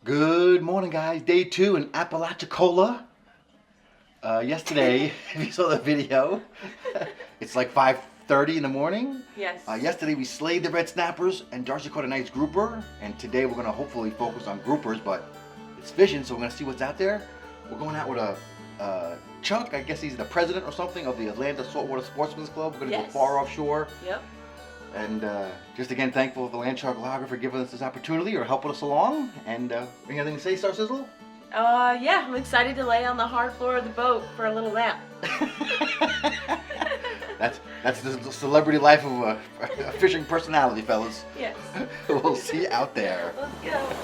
Good morning, guys. Day 2 in Apalachicola. Yesterday, if you saw the video, it's like 5:30 in the morning. Yes. Yesterday we slayed the red snappers and Darcy caught a nice grouper. And today we're gonna hopefully focus on groupers, but it's fishing, so we're gonna see what's out there. We're going out with a Chuck. I guess he's the president or something of the Atlanta Saltwater Sportsman's Club. We're gonna go far offshore. Yep. And just again, thankful to the Land Shark Lager for giving us this opportunity or helping us along. And anything to say, Star Sizzle? Yeah, I'm excited to lay on the hard floor of the boat for a little nap. That's the celebrity life of a fishing personality, fellas. Yes. We'll see you out there. Let's go.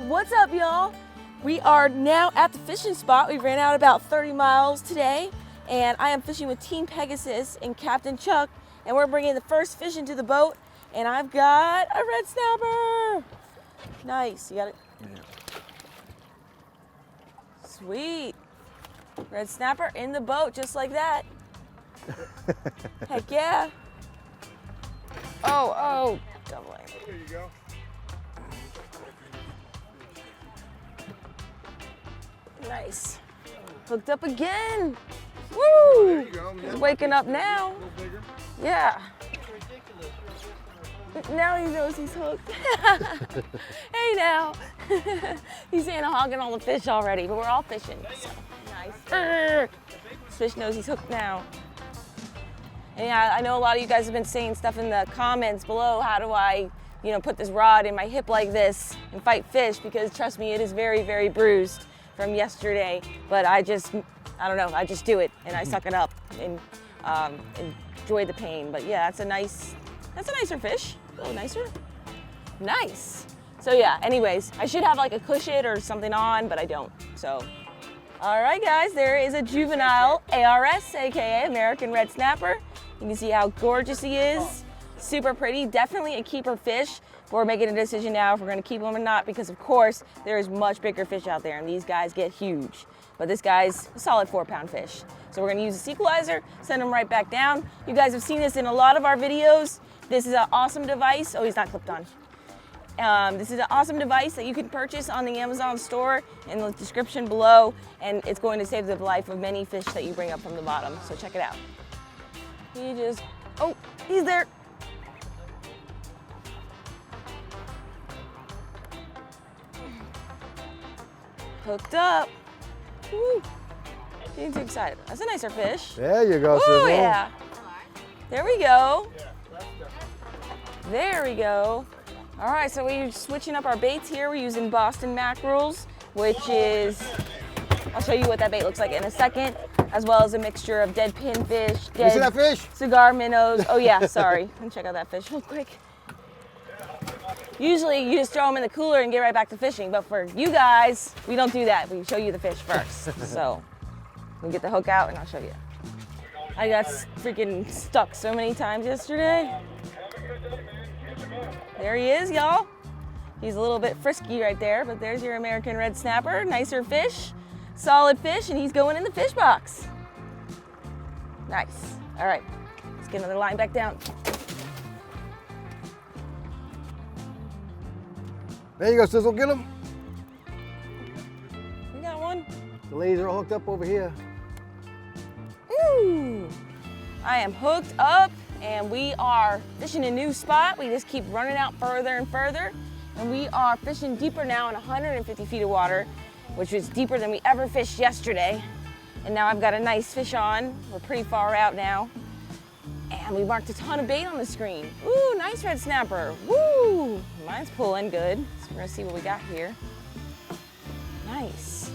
What's up, y'all? We are now at the fishing spot. We ran out about 30 miles today, and I am fishing with Team Pegasus and Captain Chuck, and we're bringing the first fish into the boat, and I've got a red snapper. Nice, you got it? Yeah. Sweet. Red snapper in the boat, just like that. Heck yeah. Oh, doubling. There you go. Nice. Hooked up again. Woo! There you go. He's waking up now. A little bigger. Yeah. Now he knows he's hooked. Hey now. He's saying I'm hogging all the fish already, but we're all fishing. So nice. This fish knows he's hooked now. And yeah, I know a lot of you guys have been saying stuff in the comments below. How do I, put this rod in my hip like this and fight fish? Because trust me, it is very, very bruised from yesterday. But I don't know, I just do it and I suck it up and enjoy the pain. But yeah, that's a nicer fish. A little nicer. Nice. So yeah, anyways, I should have like a cushion or something on, but I don't. So, all right guys, there is a juvenile ARS, AKA American Red Snapper. You can see how gorgeous he is. Super pretty, definitely a keeper fish. We're making a decision now if we're gonna keep him or not, because of course, there is much bigger fish out there and these guys get huge. But this guy's a solid 4-pound fish. So we're gonna use a sequelizer, send him right back down. You guys have seen this in a lot of our videos. This is an awesome device. Oh, he's not clipped on. This is an awesome device that you can purchase on the Amazon store in the description below, and it's going to save the life of many fish that you bring up from the bottom, so check it out. Oh, he's there. Hooked up. Woo. Getting too excited. That's a nicer fish. There you go, Oh Sizzle. yeah. There we go. There we go. All right, so we're switching up our baits here. We're using Boston mackerels, which is, I'll show you what that bait looks like in a second, as well as a mixture of dead pinfish, You see that dead fish? cigar minnows. Oh yeah, sorry. Let me check out that fish real quick. Usually you just throw them in the cooler and get right back to fishing, but for you guys, we don't do that. We show you the fish first. So we get the hook out and I'll show you. I got freaking stuck so many times yesterday. There he is, y'all. He's a little bit frisky right there, but there's your American Red Snapper. Nicer fish, solid fish, and he's going in the fish box. Nice. All right, let's get another line back down. There you go, Sizzle. Get him. We got one. The ladies are all hooked up over here. Ooh. I am hooked up and we are fishing a new spot. We just keep running out further and further. And we are fishing deeper now in 150 feet of water, which was deeper than we ever fished yesterday. And now I've got a nice fish on. We're pretty far out now. And we marked a ton of bait on the screen. Ooh, nice red snapper. Woo! Mine's pulling good. So we're gonna see what we got here. Nice.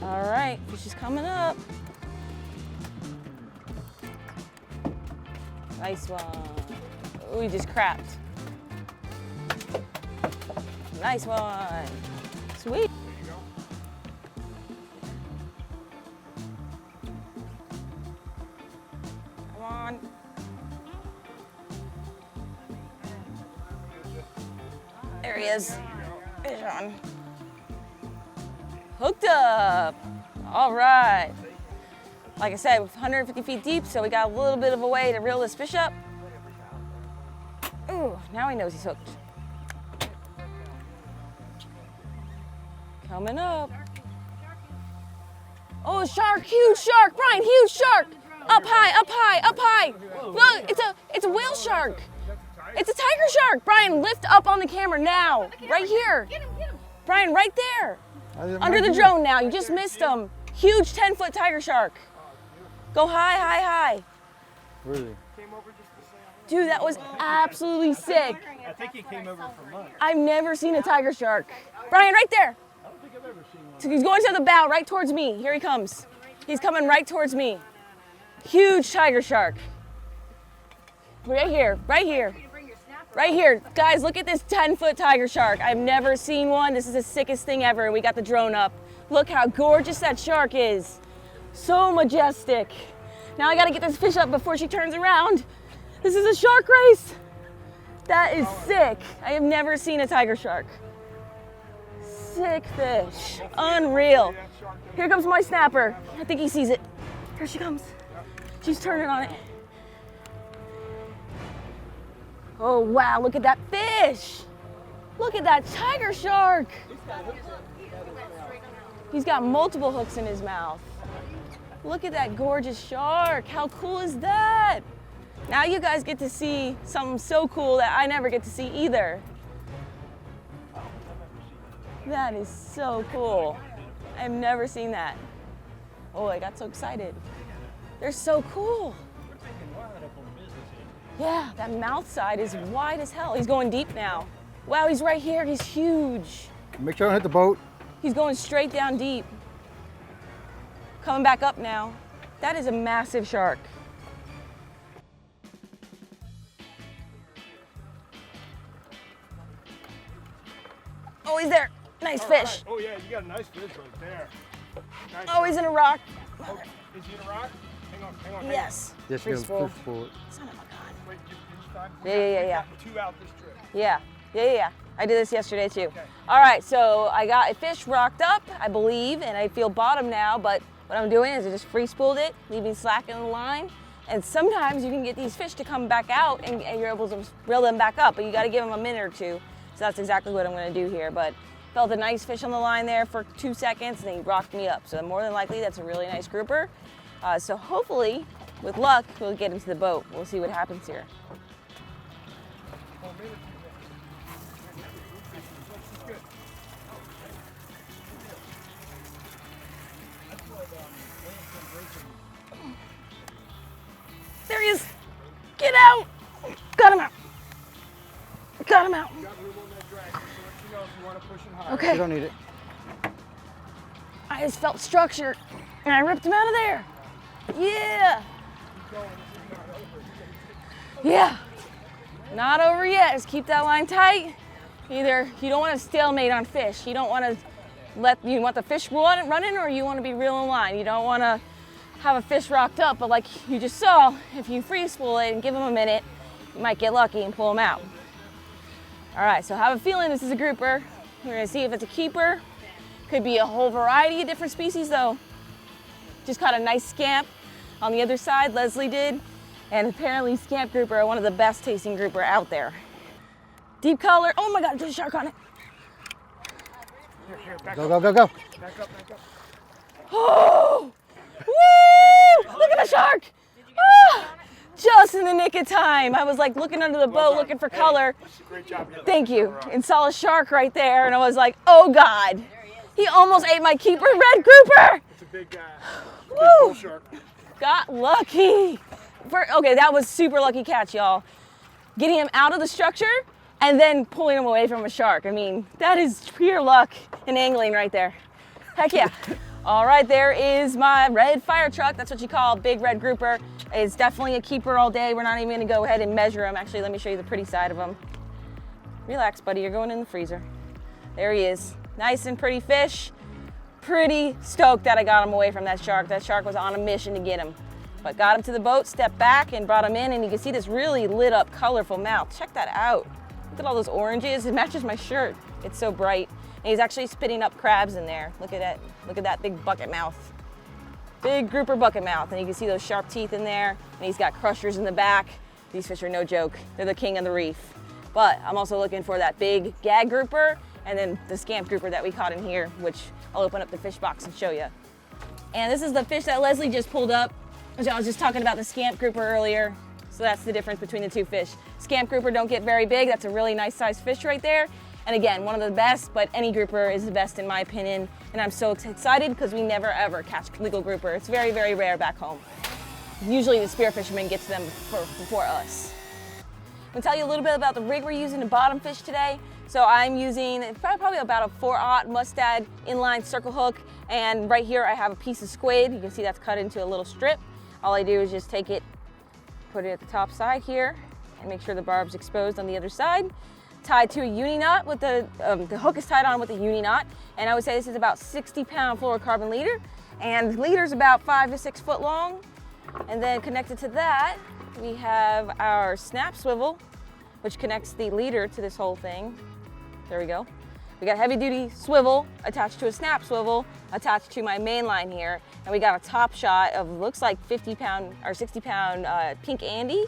All right, fish is coming up. Nice one. Ooh, he just crapped. Nice one. Sweet. Come on. There he is. Fish on. Hooked up. All right. Like I said, 150 feet deep, so we got a little bit of a way to reel this fish up. Ooh, now he knows he's hooked. Coming up. Oh, shark, huge shark, Brian, huge shark. Up high, up high, up high. Look, it's a whale shark. It's a tiger shark. Brian, lift up on the camera now, right here. Brian, right there. Under the drone now, you just missed him. Huge 10-foot tiger shark. Go high, high, high. Really? Dude, that was absolutely sick. I think he came over from lunch. I've never seen a tiger shark. Brian, right there. I don't think I've ever seen one. So he's going to the bow, right towards me. Here he comes. He's coming right towards me. Huge tiger shark. Right here, right here. Right here. Guys, look at this 10-foot tiger shark. I've never seen one. This is the sickest thing ever. We got the drone up. Look how gorgeous that shark is. So majestic. Now I gotta get this fish up before she turns around. This is a shark race. That is sick. I have never seen a tiger shark. Sick fish. Unreal. Here comes my snapper. I think he sees it. Here she comes. She's turning on it. Oh wow, look at that fish. Look at that tiger shark. He's got multiple hooks in his mouth. Look at that gorgeous shark. How cool is that? Now you guys get to see something so cool that I never get to see either. That is so cool. I've never seen that. Oh, I got so excited. They're so cool. Yeah, that mouth side is wide as hell. He's going deep now. Wow, he's right here. He's huge. Make sure I don't hit the boat. He's going straight down deep. Coming back up now. That is a massive shark. Oh, he's there. Nice fish. Right. Oh yeah, you got a nice fish right there. Nice Oh, he's in a rock. Oh, is he in a rock? Hang on, hang on. Yes. Yes, Free you spool. fish for it. Son of a gun. Wait, you time? Yeah. Two out this trip. Yeah. I did this yesterday too. All right, so I got a fish rocked up, I believe, and I feel bottom now, but what I'm doing is I just free spooled it, leaving slack in the line. And sometimes you can get these fish to come back out and you're able to reel them back up, but you gotta give them a minute or two. So that's exactly what I'm gonna do here. But felt a nice fish on the line there for 2 seconds and he rocked me up. So more than likely that's a really nice grouper. So hopefully, with luck, we'll get him to the boat. We'll see what happens here. There he is. Get out. Got him out. Got him out. Okay. You don't need it. I just felt structure and I ripped him out of there. Yeah. Yeah. Not over yet. Just keep that line tight. Either you don't want to stalemate on fish. You don't want to you want the fish running or you want to be reeling line. You don't want to have a fish rocked up, but like you just saw, if you free spool it and give them a minute, you might get lucky and pull them out. All right, so I have a feeling this is a grouper. We're gonna see if it's a keeper. Could be a whole variety of different species though. Just caught a nice scamp on the other side, Leslie did. And apparently scamp grouper are one of the best tasting grouper out there. Deep color, oh my God, there's a shark on it. Here, back Go, up. go, go, go. Back up. Oh! Woo! Look at the shark! Ah! Just in the nick of time. I was like looking under the boat, looking for color. Great job. Thank you. And saw a shark right there, and I was like, oh God. He almost ate my keeper red grouper. It's a big Woo! bull shark. Got lucky. Okay, that was super lucky catch, y'all. Getting him out of the structure and then pulling him away from a shark. I mean, that is pure luck and angling right there. Heck yeah. All right, there is my red fire truck. That's what you call a big red grouper. It's definitely a keeper all day. We're not even gonna go ahead and measure him. Actually, let me show you the pretty side of him. Relax, buddy, you're going in the freezer. There he is, nice and pretty fish. Pretty stoked that I got him away from that shark. That shark was on a mission to get him. But got him to the boat, stepped back and brought him in, and you can see this really lit up, colorful mouth. Check that out. Look at all those oranges. It matches my shirt. It's so bright. And he's actually spitting up crabs in there. Look at that. Look at that big bucket mouth. Big grouper bucket mouth. And you can see those sharp teeth in there. And he's got crushers in the back. These fish are no joke. They're the king of the reef. But I'm also looking for that big gag grouper and then the scamp grouper that we caught in here, which I'll open up the fish box and show you. And this is the fish that Leslie just pulled up. I was just talking about the scamp grouper earlier. So that's the difference between the two fish. Scamp grouper don't get very big. That's a really nice sized fish right there. And again, one of the best, but any grouper is the best in my opinion. And I'm so excited because we never ever catch legal grouper. It's very, very rare back home. Usually the spear fishermen gets them before us. I'm gonna tell you a little bit about the rig we're using to bottom fish today. So I'm using probably about a 4/0 Mustad inline circle hook. And right here I have a piece of squid. You can see that's cut into a little strip. All I do is just take it, put it at the top side here, and make sure the barb's exposed on the other side. Tied to a uni knot with the hook is tied on with a uni knot. And I would say this is about 60-pound fluorocarbon leader. And the leader's about 5 to 6 foot long. And then connected to that, we have our snap swivel, which connects the leader to this whole thing. There we go. We got heavy duty swivel attached to a snap swivel attached to my main line here. And we got a top shot of looks like 50-pound or 60-pound pink Andy.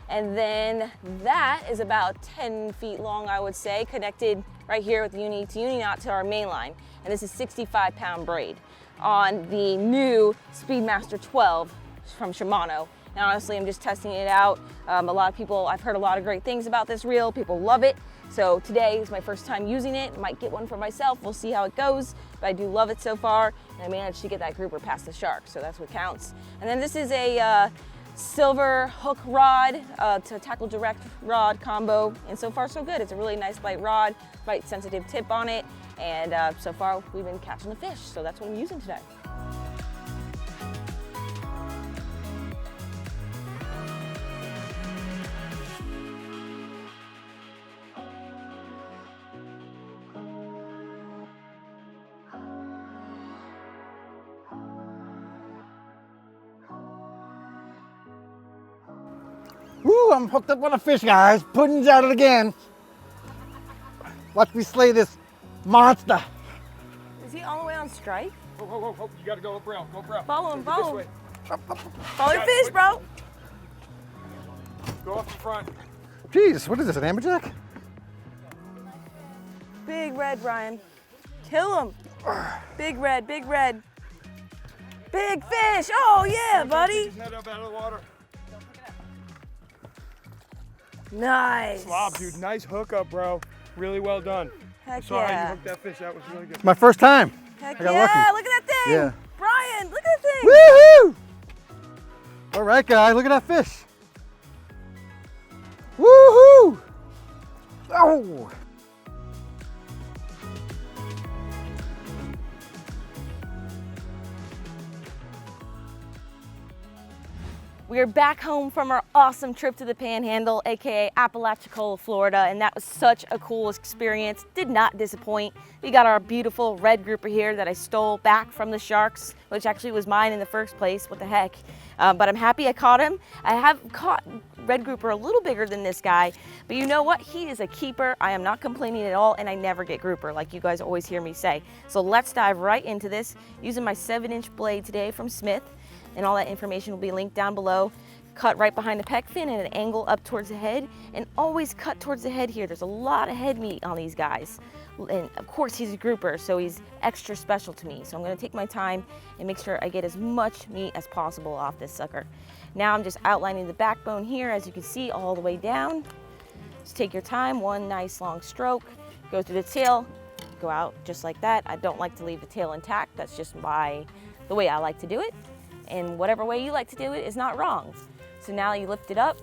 And then that is about 10 feet long, I would say, connected right here with the uni to uni knot to our main line. And this is 65-pound braid on the new Speedmaster 12 from Shimano. And honestly, I'm just testing it out. A lot of people, I've heard a lot of great things about this reel. People love it. So today is my first time using it. Might get one for myself. We'll see how it goes. But I do love it so far. And I managed to get that grouper past the shark. So that's what counts. And then this is a silver hook rod to tackle direct rod combo. And so far so good. It's a really nice light rod, light sensitive tip on it. And so far we've been catching the fish. So that's what I'm using today. Woo, I'm hooked up on a fish, guys. Puddin's at it again. Watch me slay this monster. Is he all the way on strike? Whoa, whoa, whoa, whoa. You gotta go up rail. Go up rail. Follow him, This follow way. him. Follow your fish, bro. Go off the front. Jeez, what is this, an amberjack? Big red, Brian. Kill him. Big red, big red. Big fish. Oh yeah, buddy. His head up out of the water. Nice. Slob, dude. Nice hookup, bro. Really well done. I Heck saw how you yeah. hooked that fish. That was really good. My first time. Heck I got yeah. lucky. Look at that thing. Yeah. Brian, look at that thing. Woohoo! All right, guys, look at that fish. Woohoo! Oh! We are back home from our awesome trip to the Panhandle, aka Apalachicola, Florida, and that was such a cool experience. Did not disappoint. We got our beautiful red grouper here that I stole back from the sharks, which actually was mine in the first place. What the heck? But I'm happy I caught him. I have caught red grouper a little bigger than this guy, but you know what? He is a keeper. I am not complaining at all, and I never get grouper, like you guys always hear me say. So let's dive right into this using my 7-inch blade today from Smith. And all that information will be linked down below. Cut right behind the pec fin at an angle up towards the head, and always cut towards the head here. There's a lot of head meat on these guys. And of course he's a grouper, so he's extra special to me. So I'm gonna take my time and make sure I get as much meat as possible off this sucker. Now I'm just outlining the backbone here, as you can see, all the way down. Just take your time, one nice long stroke, go through the tail, go out just like that. I don't like to leave the tail intact. That's just the way I like to do it. And whatever way you like to do it is not wrong. So now you lift it up,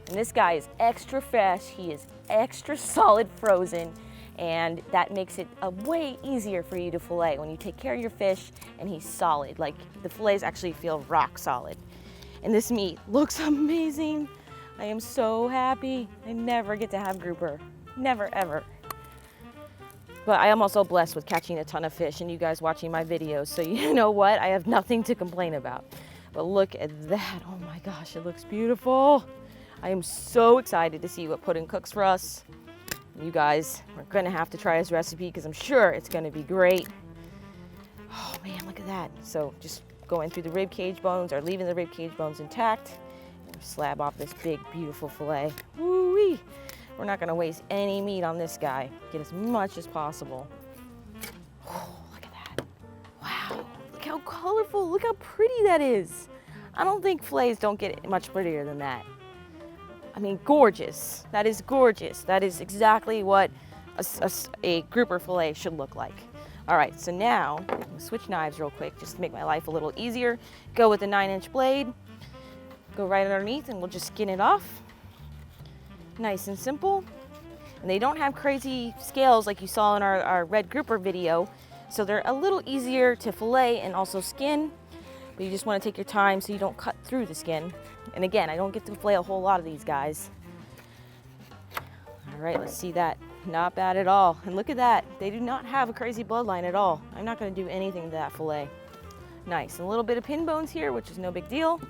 and this guy is extra fresh. He is extra solid frozen, and that makes it way easier for you to fillet when you take care of your fish and he's solid. Like the fillets actually feel rock solid. And this meat looks amazing. I am so happy. I never get to have grouper, never ever. But I am also blessed with catching a ton of fish and you guys watching my videos, so you know what? I have nothing to complain about. But look at that, oh my gosh, it looks beautiful. I am so excited to see what Puddin cooks for us. You guys are gonna have to try his recipe because I'm sure it's gonna be great. Oh man, look at that. So just going through the rib cage bones or leaving the rib cage bones intact. And slab off this big, beautiful fillet. Woo-wee. We're not gonna waste any meat on this guy. Get as much as possible. Oh, look at that. Wow, look how colorful, look how pretty that is. I don't think fillets don't get much prettier than that. I mean, gorgeous. That is gorgeous. That is exactly what a grouper fillet should look like. All right, so now, I'm gonna switch knives real quick just to make my life a little easier. Go with the 9-inch blade, go right underneath and we'll just skin it off. Nice and simple. And they don't have crazy scales like you saw in our red grouper video, so they're a little easier to fillet and also skin, but you just wanna take your time so you don't cut through the skin. And again, I don't get to fillet a whole lot of these guys. All right, let's see that. Not bad at all. And look at that. They do not have a crazy bloodline at all. I'm not gonna do anything to that fillet. Nice, and a little bit of pin bones here, which is no big deal.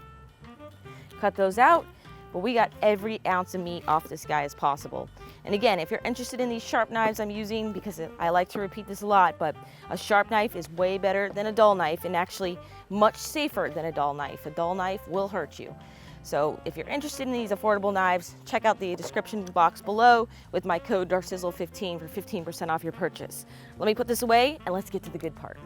Cut those out, but we got every ounce of meat off this guy as possible. And again, if you're interested in these sharp knives I'm using, because I like to repeat this a lot, but a sharp knife is way better than a dull knife and actually much safer than a dull knife. A dull knife will hurt you. So if you're interested in these affordable knives, check out the description box below with my code DARKSIZZLE15 for 15% off your purchase. Let me put this away and let's get to the good part.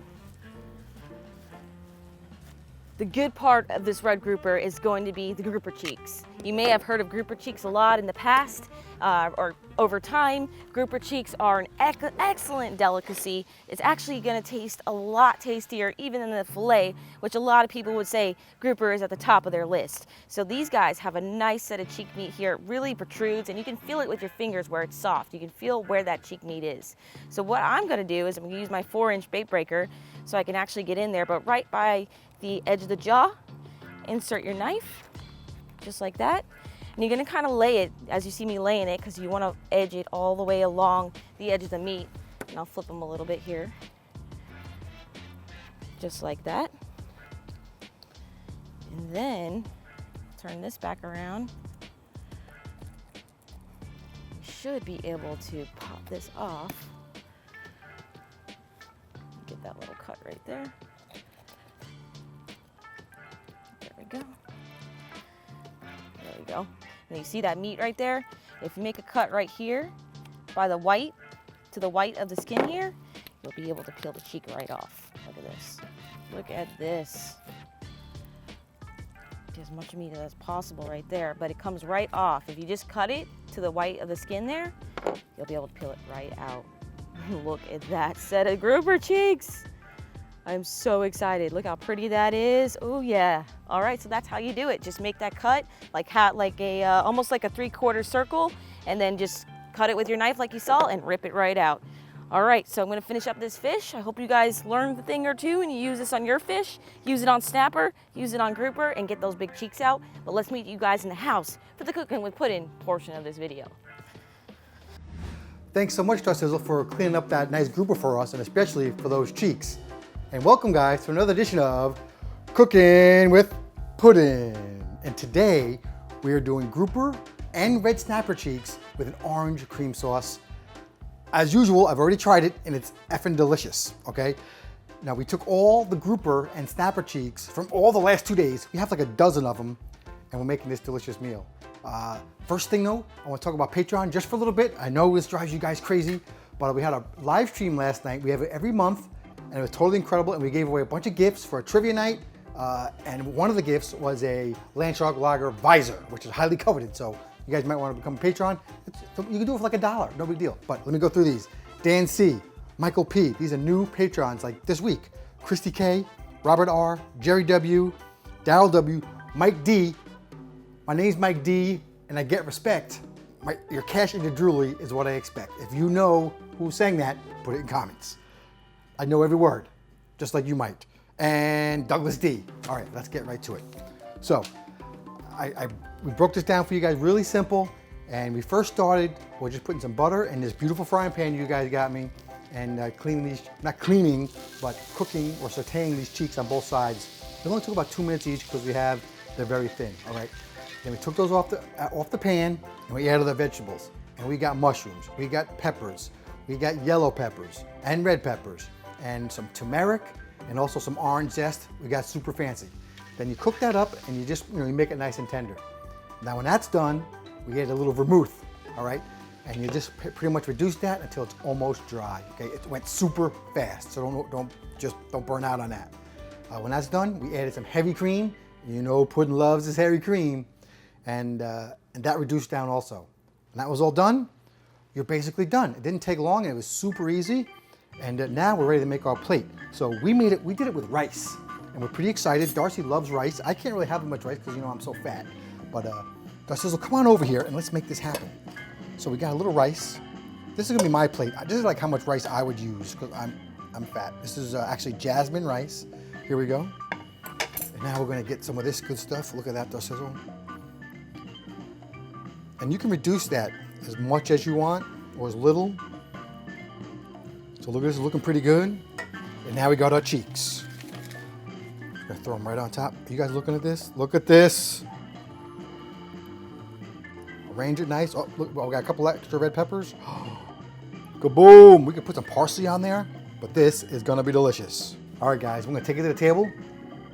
The good part of this red grouper is going to be the grouper cheeks. You may have heard of grouper cheeks a lot in the past or over time. Grouper cheeks are an excellent delicacy. It's actually going to taste a lot tastier even than the fillet, which a lot of people would say grouper is at the top of their list. So these guys have a nice set of cheek meat here. It really protrudes and you can feel it with your fingers where it's soft. You can feel where that cheek meat is. So what I'm going to do is I'm going to use my 4-inch bait breaker so I can actually get in there, but right by the edge of the jaw, insert your knife, just like that. And you're gonna kind of lay it as you see me laying it because you wanna edge it all the way along the edge of the meat. And I'll flip them a little bit here. Just like that. And then turn this back around. You should be able to pop this off. Get that little cut right there. Go. There we go. And you see that meat right there? If you make a cut right here by the white to the white of the skin here, you'll be able to peel the cheek right off. Look at this. Look at this. Get as much meat as possible right there, but it comes right off. If you just cut it to the white of the skin there, you'll be able to peel it right out. Look at that set of grouper cheeks. I'm so excited. Look how pretty that is. Oh yeah. All right, so that's how you do it. Just make that cut, almost like a 3/4 circle, and then just cut it with your knife like you saw and rip it right out. All right, so I'm gonna finish up this fish. I hope you guys learned a thing or two and you use this on your fish. Use it on snapper, use it on grouper, and get those big cheeks out. But let's meet you guys in the house for the cooking with Puddin portion of this video. Thanks so much, Dark Sizzle, for cleaning up that nice grouper for us, and especially for those cheeks. And welcome, guys, to another edition of Cooking with Puddin. And today, we are doing grouper and red snapper cheeks with an orange cream sauce. As usual, I've already tried it, and it's effing delicious, okay? Now, we took all the grouper and snapper cheeks from all the last 2 days. We have like a dozen of them, and we're making this delicious meal. First thing, though, I want to talk about Patreon just for a little bit. I know this drives you guys crazy, but we had a live stream last night. We have it every month. And it was totally incredible, and we gave away a bunch of gifts for a trivia night, and one of the gifts was a Landshark Lager visor, which is highly coveted, so you guys might want to become a Patreon. You can do it for like $1, no big deal. But let me go through these. Dan C, Michael P, these are new Patrons like this week. Christy K, Robert R, Jerry W, Daryl W, Mike D. My name's Mike D, and I get respect. your cash and your drooly is what I expect. If you know who sang that, put it in comments. I know every word, just like you might. And Douglas D. All right, let's get right to it. So, we broke this down for you guys really simple. And we first started with just putting some butter in this beautiful frying pan you guys got me. And cleaning these, not cleaning, but cooking or sauteing these cheeks on both sides. It only took about 2 minutes each because they're very thin, all right? Then we took those off the pan and we added the vegetables. And we got mushrooms, we got peppers, we got yellow peppers and red peppers and some turmeric and also some orange zest. We got super fancy. Then you cook that up and you just, you make it nice and tender. Now when that's done, we add a little vermouth, all right? And you just pretty much reduce that until it's almost dry, okay? It went super fast, so don't burn out on that. When that's done, we added some heavy cream. You know Puddin loves his heavy cream. And that reduced down also. When that was all done, you're basically done. It didn't take long, and it was super easy. And now we're ready to make our plate. So we did it with rice. And we're pretty excited. Darcy loves rice. I can't really have much rice because I'm so fat. But Darcy says, well, come on over here and let's make this happen. So we got a little rice. This is gonna be my plate. This is like how much rice I would use because I'm fat. This is actually jasmine rice. Here we go. And now we're gonna get some of this good stuff. Look at that, Darcy. And you can reduce that as much as you want or as little. So look at this, looking pretty good. And now we got our cheeks. We're gonna throw them right on top. Are you guys looking at this? Look at this. Arrange it nice. Oh, look, we got a couple extra red peppers. Kaboom! We can put some parsley on there, but this is gonna be delicious. All right, guys, we're gonna take it to the table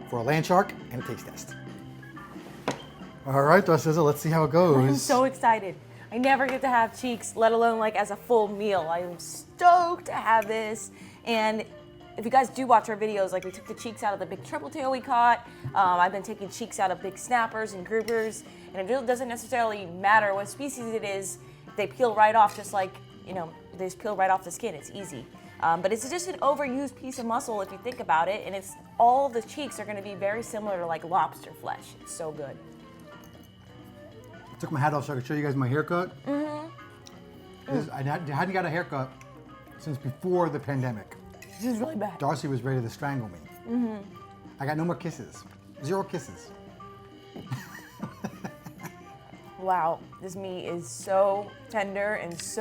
for a land shark and a taste test. All right, Sizzle, let's see how it goes. I'm so excited. I never get to have cheeks, let alone like as a full meal. I am stoked to have this. And if you guys do watch our videos, like we took the cheeks out of the big triple tail we caught. I've been taking cheeks out of big snappers and groupers. And it really doesn't necessarily matter what species it is. They peel right off just like, they just peel right off the skin. It's easy. But it's just an overused piece of muscle if you think about it. And all of the cheeks are gonna be very similar to like lobster flesh. It's so good. I took my hat off so I could show you guys my haircut. I hadn't got a haircut since before the pandemic. This is really bad. Darcy was ready to strangle me. I got no more kisses. 0 kisses. Wow, this meat is so tender and it's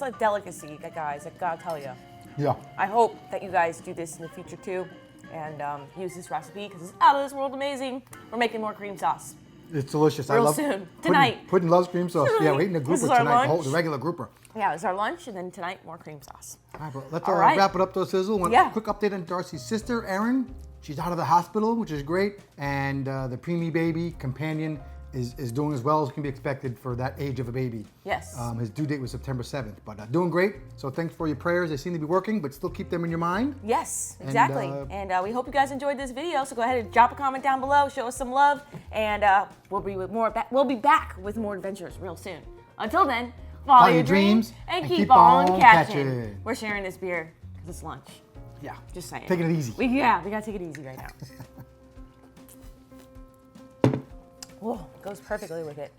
like delicacy, guys, I gotta tell you. Yeah. I hope that you guys do this in the future too and use this recipe because it's out of this world amazing. We're making more cream sauce. It's delicious. Real soon. Tonight. Puddin loves cream sauce. Yeah, we're eating a grouper tonight, the regular grouper. Yeah, it's our lunch, and then tonight, more cream sauce. All right, but let's wrap it up, though, Sizzle. One quick update on Darcy's sister, Erin. She's out of the hospital, which is great. And the preemie baby, Companion, is doing as well as can be expected for that age of a baby. Yes. His due date was September 7th, but doing great. So thanks for your prayers. They seem to be working, but still keep them in your mind. Yes, exactly. And we hope you guys enjoyed this video. So go ahead and drop a comment down below, show us some love, and we'll be back with more adventures real soon. Until then, follow your dreams and keep on catching. We're sharing this beer because it's lunch. Yeah. Just saying. Taking it easy. We gotta take it easy right now. Whoa, goes perfectly with it.